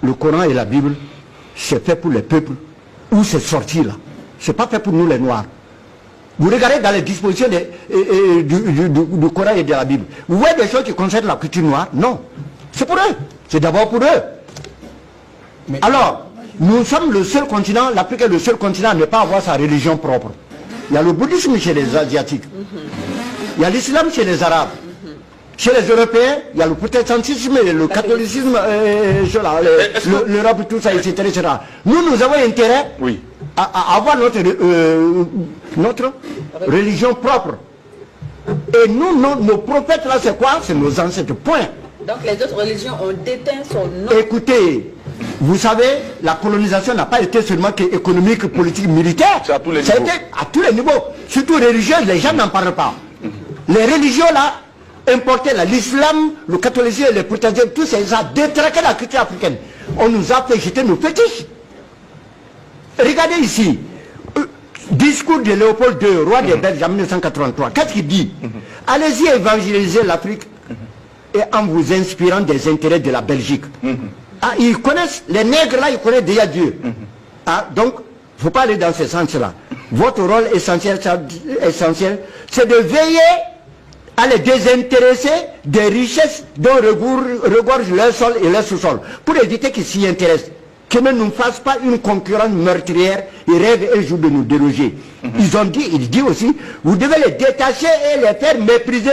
le Coran et la Bible, c'est fait pour les peuples où c'est sorti là. C'est pas fait pour nous les Noirs. Vous regardez dans les dispositions du Coran et de la Bible. Vous voyez des choses qui concernent la culture noire? Non. C'est pour eux. C'est d'abord pour eux. Mais alors, nous sommes le seul continent, l'Afrique est le seul continent à ne pas avoir sa religion propre. Il y a le bouddhisme chez les Asiatiques. Il y a l'islam chez les Arabes. Chez les Européens, il y a le protestantisme, le catholicisme, l'Europe, tout ça, etc., etc. Nous avons intérêt à avoir notre religion propre. Et nous, nos prophètes, là, c'est quoi? C'est nos ancêtres, point. Donc les autres religions ont déteint son nom. Écoutez, vous savez, la colonisation n'a pas été seulement économique, politique, militaire. C'est à tous les niveaux. niveaux. À tous les niveaux. Surtout religieux, les gens n'en parlent pas. Les religions, là, importaient l'islam, le catholicisme, le protestantisme, tout ça, ça a détraqué la culture africaine. On nous a fait jeter nos fétiches. Regardez ici, discours de Léopold II, roi des Belges en 1983. Qu'est-ce qu'il dit? Allez-y évangéliser l'Afrique et en vous inspirant des intérêts de la Belgique. Ah, ils connaissent, les nègres là, ils connaissent déjà Dieu. Ah, donc, il ne faut pas aller dans ce sens-là. Votre rôle essentiel, c'est de veiller à les désintéresser des richesses dont regorgent leur sol et leur sous-sol, pour éviter qu'ils s'y intéressent. Qu'ils ne nous fassent pas une concurrence meurtrière et rêvent un jour de nous déloger. Il dit aussi, vous devez les détacher et les faire mépriser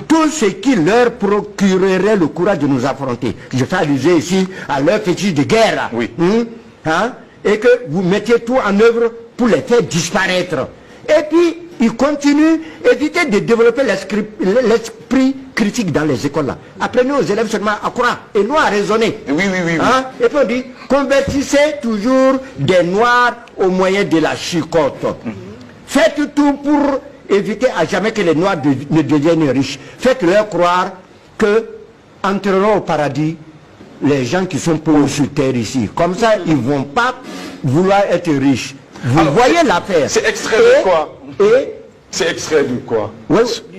tout ce qui leur procurerait le courage de nous affronter. Je fais allusion ici à leur fétiche de guerre. Oui. Et que vous mettiez tout en œuvre pour les faire disparaître. Et puis, il continue, évitez de développer l'esprit critique dans les écoles là. Apprenez aux élèves seulement à croire et non à raisonner. Oui. Et puis on dit, convertissez toujours des noirs au moyen de la chicotte. Faites tout pour éviter à jamais que les noirs ne deviennent riches. Faites-leur croire que entreront au paradis les gens qui sont pauvres sur terre ici. Comme ça, ils ne vont pas vouloir être riches. Vous voyez l'affaire. C'est extrait de quoi? C'est extrait de quoi?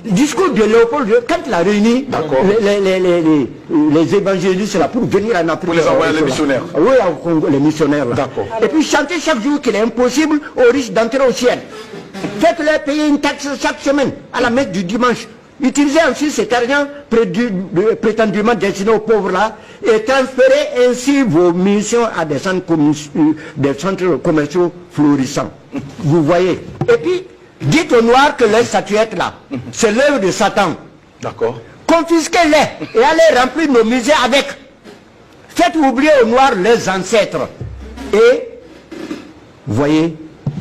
Discours de Léopold II, quand il a réuni les évangélistes là pour venir en Afrique. Pour les envoyer les missionnaires. Oui, les missionnaires. D'accord. Et puis chanter chaque jour qu'il est impossible aux riches d'entrer au ciel. Faites-leur payer une taxe chaque semaine à la messe du dimanche. Utilisez aussi cet argent prétendument destiné aux pauvres là et transférez ainsi vos missions à des centres commerciaux florissants. Vous voyez. Et puis, dites aux Noirs que les statuettes là, c'est l'œuvre de Satan. D'accord. Confisquez-les et allez remplir nos musées avec. Faites oublier aux Noirs leurs ancêtres. Et, vous voyez,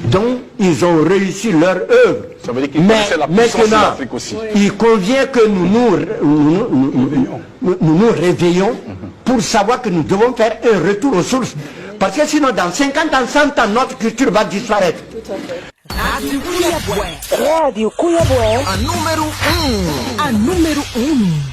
donc ils ont réussi leur œuvre. Ça veut dire qu'ils connaissaient la puissance de l'Afrique aussi. Il convient que nous nous réveillons pour savoir que nous devons faire un retour aux sources. Parce que sinon, dans 50 ans, 100 ans, notre culture va disparaître. Tout à fait. Radio Cuiabá. A número 1.